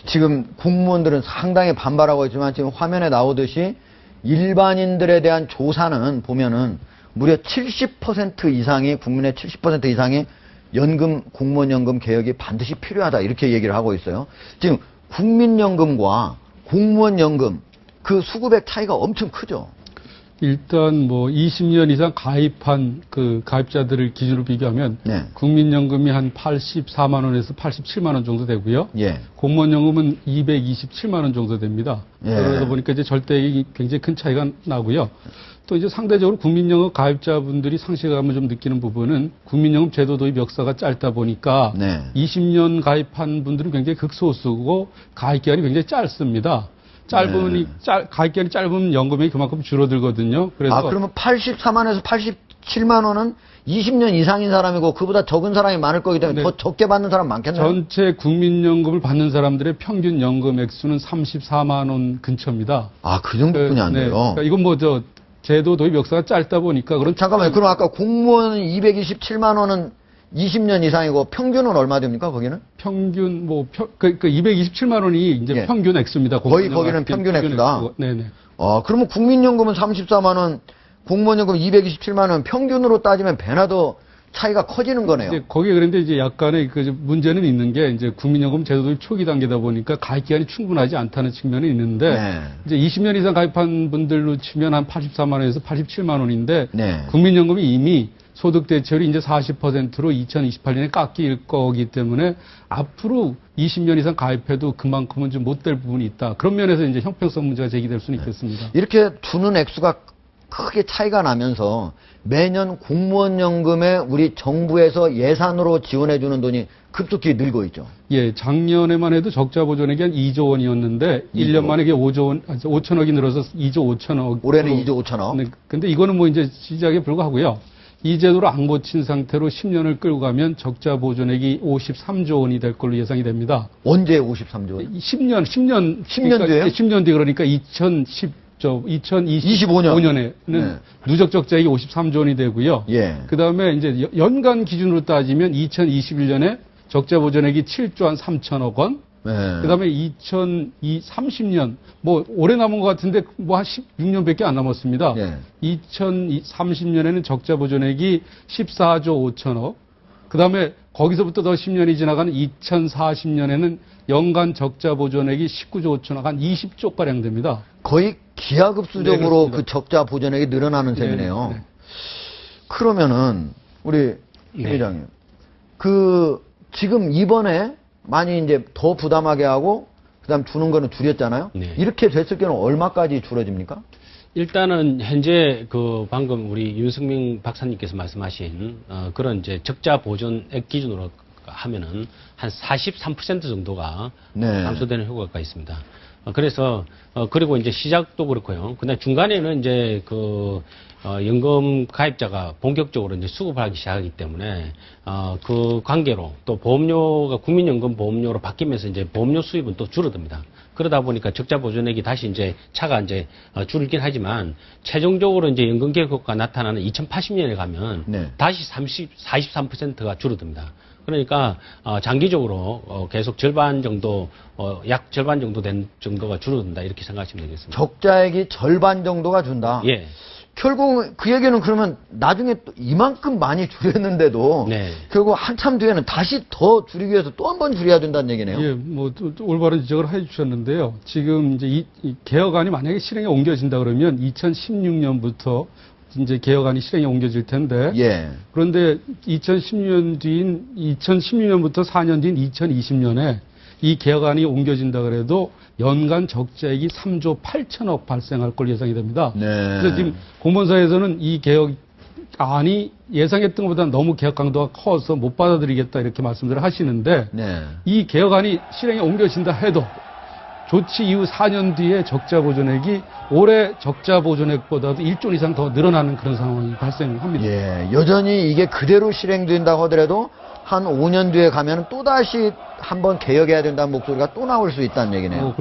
지금 공무원들은 상당히 반발하고 있지만 지금 화면에 나오듯이 일반인들에 대한 조사는 보면은 무려 70% 이상이, 국민의 70% 이상이 연금, 공무원 연금 개혁이 반드시 필요하다 이렇게 얘기를 하고 있어요. 지금 국민연금과 공무원 연금 그 수급액 차이가 엄청 크죠. 일단 뭐 20년 이상 가입한 그 가입자들을 기준으로 비교하면 네. 국민연금이 한 84만 원에서 87만 원 정도 되고요. 예. 공무원연금은 227만 원 정도 됩니다. 예. 그러다 보니까 이제 절대액이 굉장히 큰 차이가 나고요. 또 이제 상대적으로 국민연금 가입자분들이 상실감을 좀 느끼는 부분은 국민연금 제도 도입 역사가 짧다 보니까 네. 20년 가입한 분들은 굉장히 극소수고 가입 기간이 굉장히 짧습니다. 가입 기간이 짧으면 연금액이 그만큼 줄어들거든요. 그래서 그러면 84만에서 87만 원은 20년 이상인 사람이고 그보다 적은 사람이 많을 거기 때문에 네. 더 적게 받는 사람 많겠네요. 전체 국민연금을 받는 사람들의 평균 연금 액수는 34만 원 근처입니다. 그 정도뿐이 안 돼요. 그러니까 이건 뭐 제도 도입 역사가 짧다 보니까 잠깐만요. 그럼 아까 공무원 227만 원은 20년 이상이고 평균은 얼마 됩니까? 거기는? 평균 227만 원이 이제 예. 평균 액수입니다. 거의 거기는 평균 액수다. 네네. 그러면 국민연금은 34만 원, 공무원연금 227만 원 평균으로 따지면 배나 더 차이가 커지는 거네요. 이제 거기에 그런데 이제 약간의 그 문제는 있는 게 이제 국민연금 제도 도입 초기 단계다 보니까 가입 기간이 충분하지 않다는 측면이 있는데 네. 이제 20년 이상 가입한 분들로 치면 한 84만 원에서 87만 원인데 네. 국민연금이 이미 소득 대체율이 이제 40%로 2028년에 깎일 거기 때문에 앞으로 20년 이상 가입해도 그만큼은 좀 못 될 부분이 있다. 그런 면에서 이제 형평성 문제가 제기될 수는 있겠습니다. 이렇게 주는 액수가 크게 차이가 나면서 매년 공무원 연금에 우리 정부에서 예산으로 지원해 주는 돈이 급속히 늘고 있죠. 예, 작년에만 해도 적자 보존액이 한 2조 원이었는데 1년 만에 이게 5천억이 늘어서 2조 5천억. 올해는 2조 5천억. 네, 근데 이거는 뭐 이제 시작에 불과하고요. 이 제도를 안 고친 상태로 10년을 끌고 가면 적자 보존액이 53조 원이 될 걸로 예상이 됩니다. 언제 53조 원? 10년 뒤에요? 10년 뒤 그러니까 2025년에는 네. 누적 적자액이 53조 원이 되고요. 예. 그 다음에 이제 연간 기준으로 따지면 2021년에 적자 보존액이 7조 한 3천억 원. 네. 그 다음에 2030년, 뭐, 오래 남은 것 같은데, 뭐, 한 16년밖에 안 남았습니다. 예. 2030년에는 적자 보존액이 14조 5천억. 그 다음에 거기서부터 더 10년이 지나가는 2040년에는 연간 적자 보존액이 19조 5천억, 한 20조가량 됩니다. 거의 기하급수적으로 네, 그 적자 보존액이 늘어나는 셈이네요. 네. 그러면은, 우리, 네. 회장님. 지금 이번에 많이 이제 더 부담하게 하고, 그 다음 주는 거는 줄였잖아요? 네. 이렇게 됐을 경우 얼마까지 줄어집니까? 일단은 현재 방금 우리 윤석명 박사님께서 말씀하신 그런 이제 적자 보존액 기준으로 하면은 한 43% 정도가 네. 감소되는 효과가 있습니다. 그래서 그리고 이제 시작도 그렇고요. 근데 중간에는 이제 연금 가입자가 본격적으로 이제 수급을 하기 시작하기 때문에 그 관계로 또 보험료가 국민연금 보험료로 바뀌면서 이제 보험료 수입은 또 줄어듭니다. 그러다 보니까 적자 보존액이 다시 이제 차가 이제 줄긴 하지만 최종적으로 이제 연금 개혁 효과가 나타나는 2080년에 가면 네. 다시 43%가 줄어듭니다. 그러니까 장기적으로 계속 절반 정도 약 절반 정도 된 정도가 줄어든다 이렇게 생각하시면 되겠습니다. 적자액이 절반 정도가 준다. 예. 결국 그 얘기는 그러면 나중에 또 이만큼 많이 줄였는데도 네. 결국 한참 뒤에는 다시 더 줄이기 위해서 또 한 번 줄여야 된다는 얘기네요. 예, 뭐, 또 올바른 지적을 해주셨는데요. 지금 이제 이 개혁안이 만약에 실행에 옮겨진다 그러면 2016년부터 이제 개혁안이 실행에 옮겨질 텐데. 예. 그런데 2016년부터 4년 뒤인 2020년에 이 개혁안이 옮겨진다 그래도 연간 적자액이 3조 8천억 발생할 걸 예상이 됩니다. 네. 그래서 지금 공무원사에서는 이 개혁안이 예상했던 것보다 너무 개혁 강도가 커서 못 받아들이겠다 이렇게 말씀들을 하시는데 네. 이 개혁안이 실행에 옮겨진다 해도 조치 이후 4년 뒤에 적자 보존액이 올해 적자 보존액보다도 1조 이상 더 늘어나는 그런 상황이 발생합니다. 예. 여전히 이게 그대로 실행된다고 하더라도 한 5년 뒤에 가면 또다시 한번 개혁해야 된다는 목소리가 또 나올 수 있다는 얘기네요.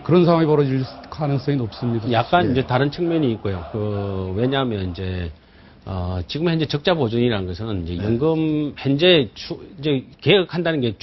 그런 상황이 벌어질 가능성이 높습니다. 약간 예. 이제 다른 측면이 있고요. 왜냐하면 이제 지금 현재 적자 보존이라는 것은 이제 연금 현재 이제 개혁한다는 게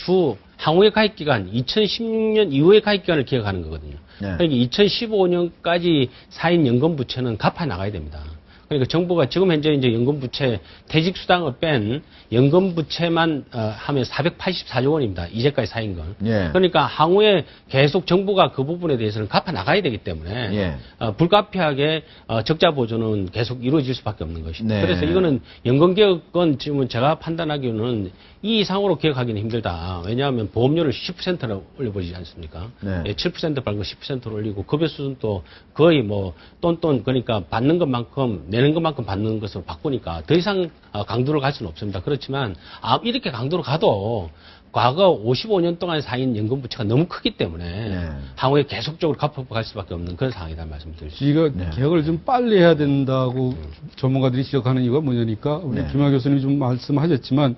향후의 가입 기간 2016년 이후의 가입 기간을 기억하는 거거든요. 네. 그러니까 2015년까지 쌓인 연금 부채는 갚아 나가야 됩니다. 그러니까 정부가 지금 현재 이제 연금 부채 퇴직 수당을 뺀 연금 부채만 하면 484조 원입니다. 이제까지 쌓인 건. 예. 그러니까 향후에 계속 정부가 그 부분에 대해서는 갚아 나가야 되기 때문에 예. 불가피하게 적자 보조는 계속 이루어질 수밖에 없는 것입니다. 네. 그래서 이거는 연금 개혁은 지금 제가 판단하기로는 이 이상으로 개혁하기는 힘들다. 왜냐하면 보험료를 10%나 올려버리지 않습니까? 네. 예, 7% 받고 10%를 올리고 급여 수준도 거의 뭐 똔똔 그러니까 받는 것만큼 내는 것만큼 받는 것으로 바꾸니까 더 이상 강도를 갈 수는 없습니다. 그렇지만 이렇게 강도로 가도 과거 55년 동안 쌓인 연금 부채가 너무 크기 때문에 네. 향후에 계속적으로 갚아갈 수밖에 없는 그런 상황이다 말씀드리겠습니다. 이거 네. 개혁을 좀 빨리 해야 된다고 전문가들이 지적하는 이유가 뭐냐니까 우리 네. 김학 교수님이 좀 말씀하셨지만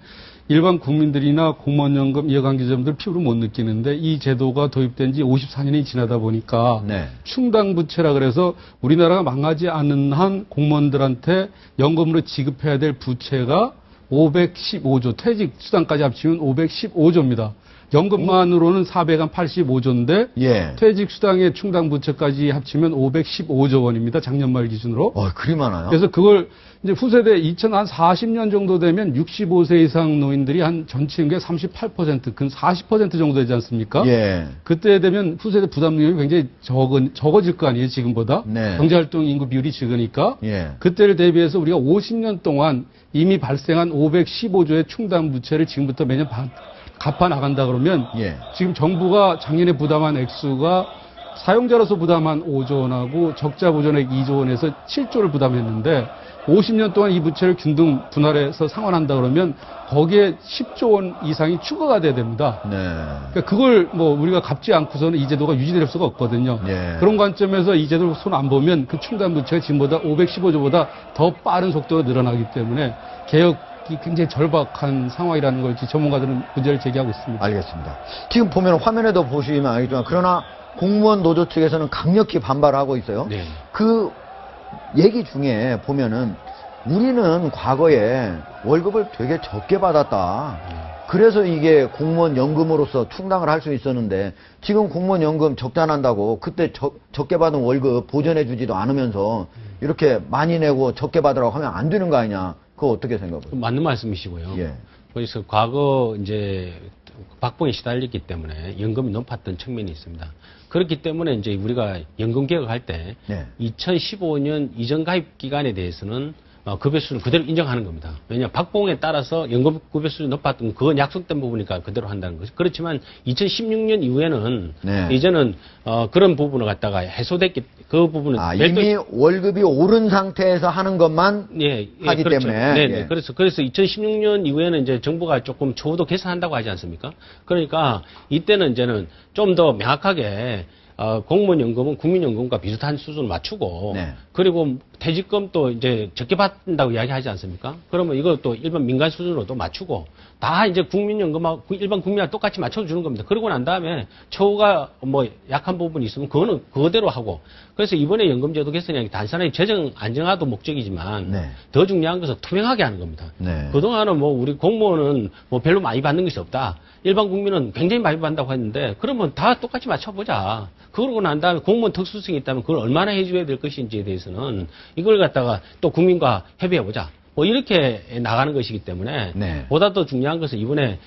일반 국민들이나 공무원연금 이해관계자분들 피부로 못 느끼는데 이 제도가 도입된 지 54년이 지나다 보니까 네. 충당부채라 그래서 우리나라가 망하지 않는 한 공무원들한테 연금으로 지급해야 될 부채가 515조, 퇴직 수당까지 합치면 515조입니다. 연금만으로는 485조인데 예. 퇴직 수당의 충당 부채까지 합치면 515조 원입니다. 작년 말 기준으로. 그리 많아요? 그래서 그걸 이제 후세대 2040년 정도 되면 65세 이상 노인들이 한 전체 인구의 38%, 근 40% 정도 되지 않습니까? 예. 그때 되면 후세대 부담률이 굉장히 적어질 거 아니에요, 지금보다? 네. 경제활동 인구 비율이 적으니까. 예. 그때를 대비해서 우리가 50년 동안 이미 발생한 515조의 충당 부채를 지금부터 매년 갚아 나간다 그러면 예. 지금 정부가 작년에 부담한 액수가 사용자로서 부담한 5조 원하고 적자 보존액 2조 원에서 7조를 부담했는데 50년 동안 이 부채를 균등 분할해서 상환한다 그러면 거기에 10조 원 이상이 추가가 돼야 됩니다. 네. 그러니까 그걸 뭐 우리가 갚지 않고서는 이 제도가 유지될 수가 없거든요. 예. 그런 관점에서 이 제도를 손 안 보면 그 충당 부채가 지금보다 515조보다 더 빠른 속도로 늘어나기 때문에 개혁이 굉장히 절박한 상황이라는 걸 전문가들은 문제를 제기하고 있습니다. 알겠습니다. 지금 보면 화면에도 보시면 알겠지만 그러나 공무원 노조 측에서는 강력히 반발하고 있어요. 네. 그 얘기 중에 보면은 우리는 과거에 월급을 되게 적게 받았다. 그래서 이게 공무원 연금으로서 충당을 할 수 있었는데 지금 공무원 연금 적자 난다고 그때 적게 받은 월급 보전해 주지도 않으면서 이렇게 많이 내고 적게 받으라고 하면 안 되는 거 아니냐. 그거 어떻게 생각하세요? 맞는 말씀이시고요. 예. 그래서 과거 이제 박봉에 시달렸기 때문에 연금이 높았던 측면이 있습니다. 그렇기 때문에 이제 우리가 연금 개혁할 때 네. 2015년 이전 가입 기간에 대해서는 급여 수준을 그대로 인정하는 겁니다. 왜냐하면 박봉에 따라서 연금 급여 수준이 높았던 그건 약속된 부분이니까 그대로 한다는 거죠. 그렇지만 2016년 이후에는 네. 이제는 그런 부분을 갖다가 해소됐기 그 부분은 이미 월급이 오른 상태에서 하는 것만 예, 하기 그렇죠. 때문에 네, 예. 그래서 2016년 이후에는 이제 정부가 조금 초도 개선한다고 하지 않습니까? 그러니까 이때는 이제는 좀 더 명확하게 공무원 연금은 국민연금과 비슷한 수준을 맞추고 네. 그리고 퇴직금도 이제 적게 받는다고 이야기하지 않습니까? 그러면 이것도 일반 민간 수준으로 또 맞추고 다 이제 국민연금하고 일반 국민과 똑같이 맞춰주는 겁니다. 그러고 난 다음에 처우가 뭐 약한 부분이 있으면 그거는 그대로 하고 그래서 이번에 연금제도 개선이 단순하게 재정 안정화도 목적이지만 네. 더 중요한 것은 투명하게 하는 겁니다. 네. 그동안은 뭐 우리 공무원은 뭐 별로 많이 받는 것이 없다. 일반 국민은 굉장히 많이 받는다고 했는데 그러면 다 똑같이 맞춰보자. 그러고 난 다음에 공무원 특수성이 있다면 그걸 얼마나 해줘야 될 것인지에 대해서는 이걸 갖다가 또 국민과 협의해보자. 뭐 이렇게 나가는 것이기 때문에 네. 보다 더 중요한 것은 이번에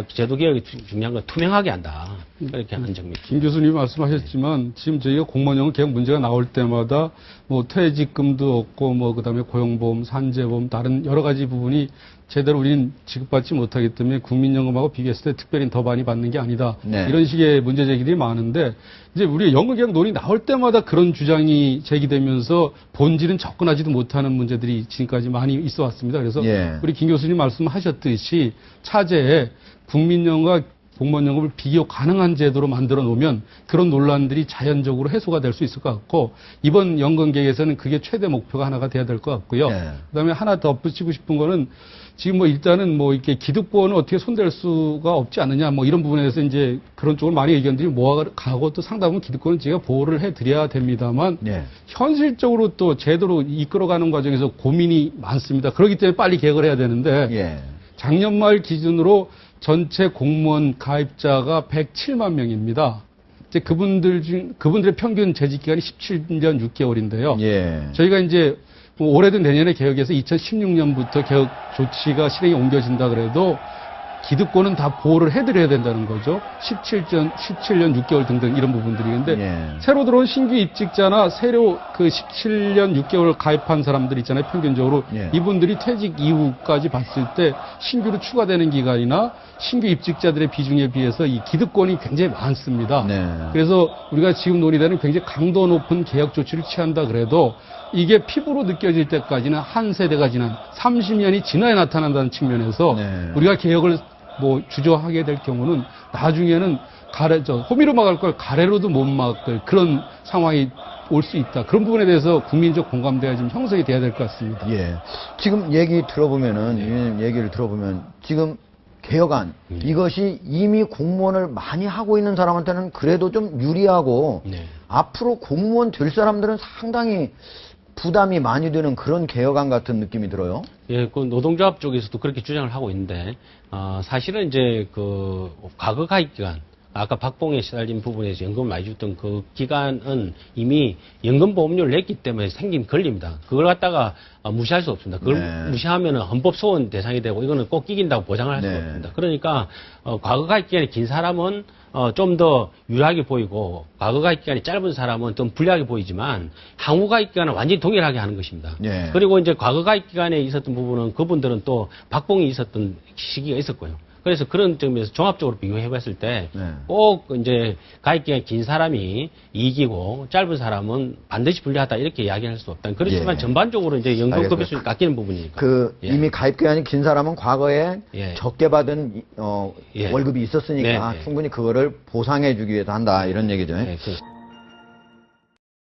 제도 개혁이 중요한 건 투명하게 한다. 그렇게 하는 점입니다. 김 교수님 말씀하셨지만 지금 저희가 공무원연금 개혁 문제가 나올 때마다 뭐 퇴직금도 없고 뭐 그다음에 고용보험, 산재보험 다른 여러 가지 부분이 제대로 우리는 지급받지 못하기 때문에 국민연금하고 비교했을 때 특별히 더 많이 받는 게 아니다. 네. 이런 식의 문제 제기들이 많은데 이제 우리 연금 개혁 논의 나올 때마다 그런 주장이 제기되면서 본질은 접근하지도 못하는 문제들이 지금까지 많이 있어 왔습니다. 그래서 예. 우리 김 교수님 말씀하셨듯이 차제에 국민연금과 공무원연금을 비교 가능한 제도로 만들어 놓으면 그런 논란들이 자연적으로 해소가 될 수 있을 것 같고 이번 연금 개혁에서는 그게 최대 목표가 하나가 돼야 될 것 같고요. 네. 그다음에 하나 더 붙이고 싶은 거는 지금 뭐 일단은 뭐 이렇게 기득권은 어떻게 손댈 수가 없지 않느냐 뭐 이런 부분에 대해서 이제 그런 쪽으로 많이 의견들이 모아가고 또 상당히 기득권은 제가 보호를 해드려야 됩니다만 네. 현실적으로 또 제도로 이끌어가는 과정에서 고민이 많습니다. 그렇기 때문에 빨리 개혁을 해야 되는데 예. 작년 말 기준으로 전체 공무원 가입자가 107만 명입니다. 이제 그분들의 평균 재직 기간이 17년 6개월인데요. 예. 저희가 이제 뭐 올해든 내년에 개혁해서 2016년부터 개혁 조치가 실행에 옮겨진다 그래도 기득권은 다 보호를 해드려야 된다는 거죠. 17년 6개월 등등 이런 부분들이. 근데 예. 새로 들어온 신규 입직자나 새로 그 17년 6개월 가입한 사람들 있잖아요. 평균적으로. 예. 이분들이 퇴직 이후까지 봤을 때 신규로 추가되는 기간이나 신규 입직자들의 비중에 비해서 이 기득권이 굉장히 많습니다. 네. 그래서 우리가 지금 논의되는 굉장히 강도 높은 개혁 조치를 취한다 그래도 이게 피부로 느껴질 때까지는 한 세대가 지난 30년이 지나야 나타난다는 측면에서 네. 우리가 개혁을 뭐 주저하게 될 경우는 나중에는 호미로 막을 걸 가래로도 못 막을 그런 상황이 올 수 있다. 그런 부분에 대해서 국민적 공감대가 좀 형성이 돼야 될 것 같습니다. 예. 지금 얘기를 들어보면 지금 개혁안 이것이 이미 공무원을 많이 하고 있는 사람한테는 그래도 좀 유리하고 네. 앞으로 공무원 될 사람들은 상당히 부담이 많이 되는 그런 개혁안 같은 느낌이 들어요. 예, 그 노동조합 쪽에서도 그렇게 주장을 하고 있는데, 사실은 이제 그 과거 가입 기간, 아까 박봉에 시달린 부분에서 연금을 많이 줬던 그 기간은 이미 연금보험료를 냈기 때문에 생긴 권리입니다. 그걸 갖다가 무시할 수 없습니다. 그걸 네. 무시하면 헌법 소원 대상이 되고 이거는 꼭 이긴다고 보장을 할 수가 네. 없습니다. 그러니까 과거 가입 기간이 긴 사람은 좀 더 유리하게 보이고 과거 가입 기간이 짧은 사람은 좀 불리하게 보이지만 향후 가입 기간은 완전히 동일하게 하는 것입니다. 네. 그리고 이제 과거 가입 기간에 있었던 부분은 그분들은 또 박봉이 있었던 시기가 있었고요. 그래서 그런 점에서 종합적으로 비교해 봤을 때 꼭 네. 이제 가입 기간이 긴 사람이 이기고 짧은 사람은 반드시 불리하다 이렇게 이야기할 수 없다. 그렇지만 예. 전반적으로 이제 연금 알겠습니다. 급여수를 깎이는 부분이니까. 예. 이미 가입 기간이 긴 사람은 과거에 예. 적게 받은 예. 월급이 있었으니까 네, 네. 충분히 그거를 보상해 주기 위해서 한다 이런 얘기죠. 네, 그